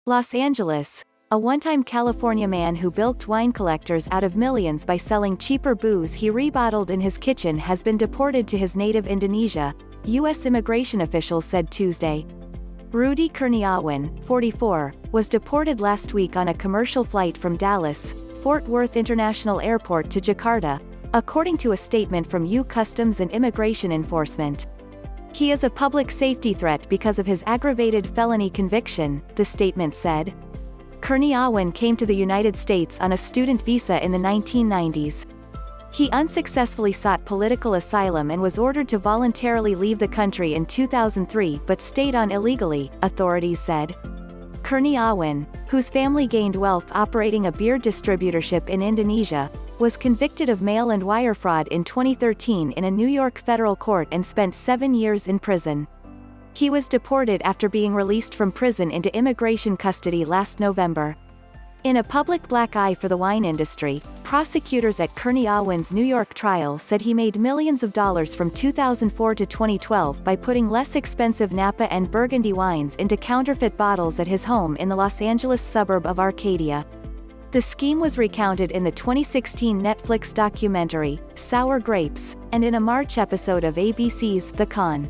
Los Angeles. A one-time California man who bilked wine collectors out of millions by selling cheaper booze he rebottled in his kitchen has been deported to his native Indonesia, U.S. immigration officials said Tuesday. Rudy Kurniawan, 44, was deported last week on a commercial flight from Dallas, Fort Worth International Airport to Jakarta, according to a statement from U.S. Customs and Immigration Enforcement. He is a public safety threat because of his aggravated felony conviction, the statement said. Kurniawan came to the United States on a student visa in the 1990s. He unsuccessfully sought political asylum and was ordered to voluntarily leave the country in 2003 but stayed on illegally, authorities said. Kurniawan, whose family gained wealth operating a beer distributorship in Indonesia, was convicted of mail and wire fraud in 2013 in a New York federal court and spent 7 years in prison. He was deported after being released from prison into immigration custody last November. In a public black eye for the wine industry, prosecutors at Kurniawan's New York trial said he made millions of dollars from 2004 to 2012 by putting less expensive Napa and Burgundy wines into counterfeit bottles at his home in the Los Angeles suburb of Arcadia. The scheme was recounted in the 2016 Netflix documentary, Sour Grapes, and in a March episode of ABC's The Con.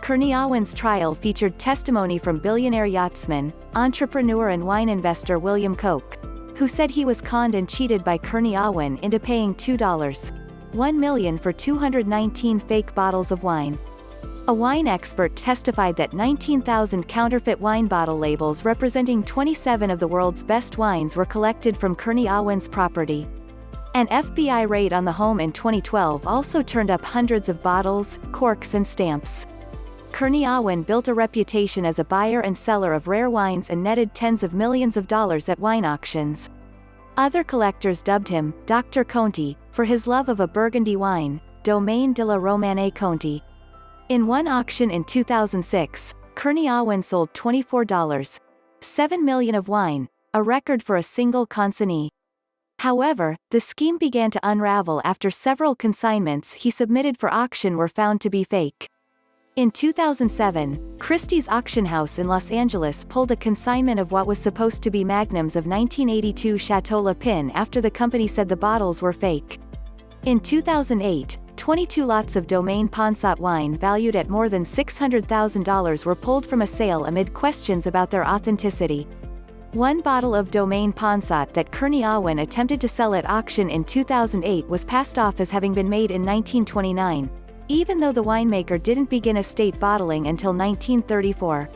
Kurniawan's trial featured testimony from billionaire yachtsman, entrepreneur and wine investor William Koch, who said he was conned and cheated by Kurniawan into paying $2.1 million for 219 fake bottles of wine. A wine expert testified that 19,000 counterfeit wine bottle labels representing 27 of the world's best wines were collected from Kurniawan's property. An FBI raid on the home in 2012 also turned up hundreds of bottles, corks and stamps. Kurniawan built a reputation as a buyer and seller of rare wines and netted tens of millions of dollars at wine auctions. Other collectors dubbed him Dr. Conti for his love of a Burgundy wine, Domaine de la Romanée-Conti. In one auction in 2006, Kurniawan sold $24.7 million of wine, a record for a single consignee. However, the scheme began to unravel after several consignments he submitted for auction were found to be fake. In 2007, Christie's auction house in Los Angeles pulled a consignment of what was supposed to be magnums of 1982 Château Le Pin after the company said the bottles were fake. In 2008, 22 lots of Domaine Ponsot wine valued at more than $600,000 were pulled from a sale amid questions about their authenticity. One bottle of Domaine Ponsot that Kurniawan attempted to sell at auction in 2008 was passed off as having been made in 1929. Even though the winemaker didn't begin estate bottling until 1934.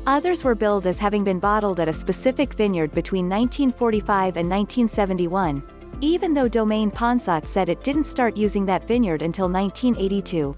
Others were billed as having been bottled at a specific vineyard between 1945 and 1971, even though Domaine Ponsot said it didn't start using that vineyard until 1982.